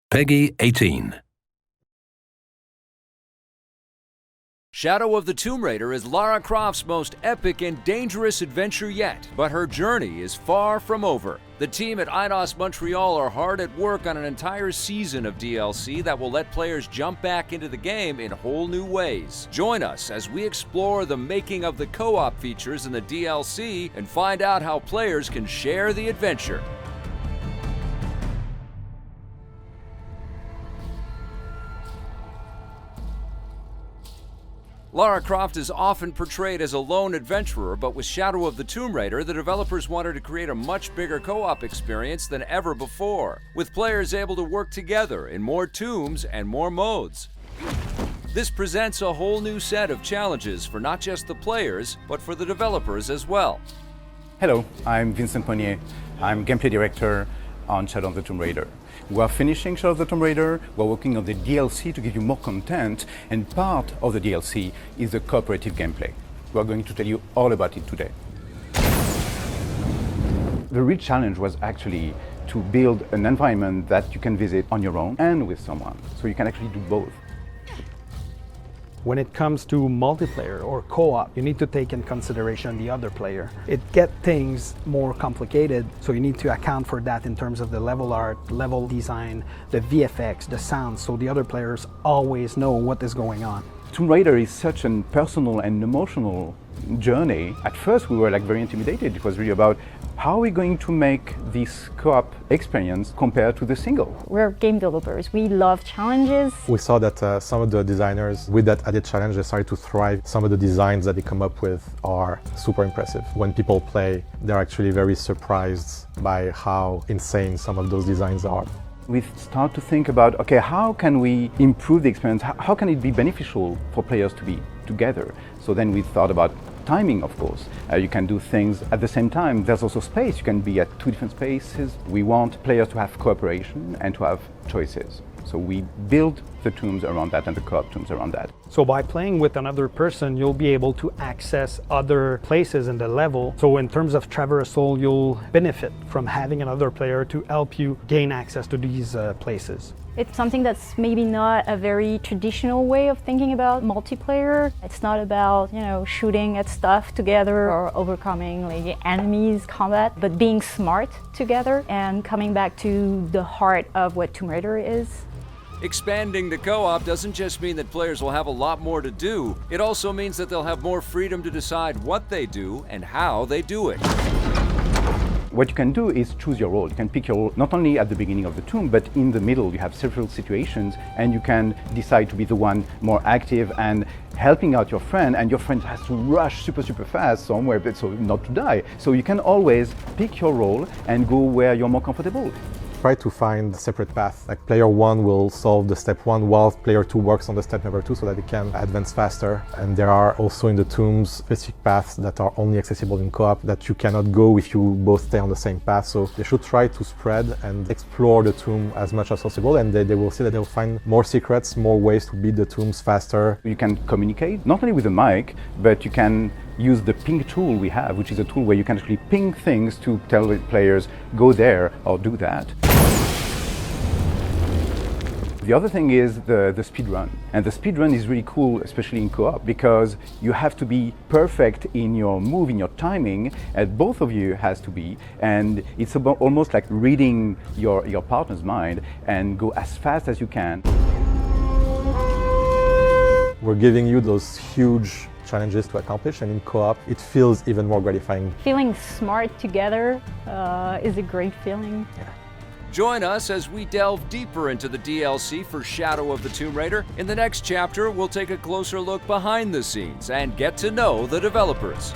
Peggy 18. Shadow of the Tomb Raider is Lara Croft's most epic and dangerous adventure yet, but her journey is far from over. The team at Eidos Montreal are hard at work on an entire season of DLC that will let players jump back into the game in whole new ways. Join us as we explore the making of the co-op features in the DLC and find out how players can share the adventure. Lara Croft is often portrayed as a lone adventurer, but with Shadow of the Tomb Raider, the developers wanted to create a much bigger co-op experience than ever before, with players able to work together in more tombs and more modes. This presents a whole new set of challenges for not just the players, but for the developers as well. Hello, I'm Vincent Monnier. I'm gameplay director on Shadow of the Tomb Raider. We are finishing Shadow of the Tomb Raider, we're working on the DLC to give you more content, and part of the DLC is the cooperative gameplay. We're going to tell you all about it today. The real challenge was actually to build an environment that you can visit on your own and with someone, so you can actually do both. When it comes to multiplayer or co-op, you need to take in consideration the other player. It gets things more complicated, so you need to account for that in terms of the level art, level design, the VFX, the sound, so the other players always know what is going on. Tomb Raider is such a personal and emotional journey. At first we were very intimidated. It was really about how are we going to make this co-op experience compared to the single? We're game developers. We love challenges. We saw that some of the designers, with that added challenge, they started to thrive. Some of the designs that they come up with are super impressive. When people play, they're actually very surprised by how insane some of those designs are. We start to think about, okay, how can we improve the experience? How can it be beneficial for players to be together? So then we thought about timing, of course. You can do things at the same time. There's also space. You can be at two different spaces. We want players to have cooperation and to have choices. So we build the tombs around that and the co-op tombs around that. So by playing with another person, you'll be able to access other places in the level. So in terms of traversal, you'll benefit from having another player to help you gain access to these places. It's something that's maybe not a very traditional way of thinking about multiplayer. It's not about, shooting at stuff together or overcoming enemies combat, but being smart together and coming back to the heart of what Tomb Raider is. Expanding the co-op doesn't just mean that players will have a lot more to do. It also means that they'll have more freedom to decide what they do and how they do it. What you can do is choose your role. You can pick your role not only at the beginning of the tomb, but in the middle. You have several situations and you can decide to be the one more active and helping out your friend, and your friend has to rush super fast somewhere so not to die. So you can always pick your role and go where you're more comfortable. Try to find separate paths. Like player 1 will solve the step 1 while player 2 works on the step number 2 so that they can advance faster. And there are also in the tombs specific paths that are only accessible in co-op that you cannot go if you both stay on the same path. So they should try to spread and explore the tomb as much as possible, and they will see that they'll find more secrets, more ways to beat the tombs faster. You can communicate not only with the mic, but you can use the ping tool we have, which is a tool where you can actually ping things to tell the players, go there or do that. The other thing is the speed run. And the speed run is really cool, especially in co-op, because you have to be perfect in your move, in your timing, and both of you has to be. And it's about almost like reading your partner's mind and go as fast as you can. We're giving you those huge challenges to accomplish, and in co-op it feels even more gratifying. Feeling smart together is a great feeling. Yeah. Join us as we delve deeper into the DLC for Shadow of the Tomb Raider. In the next chapter, we'll take a closer look behind the scenes and get to know the developers.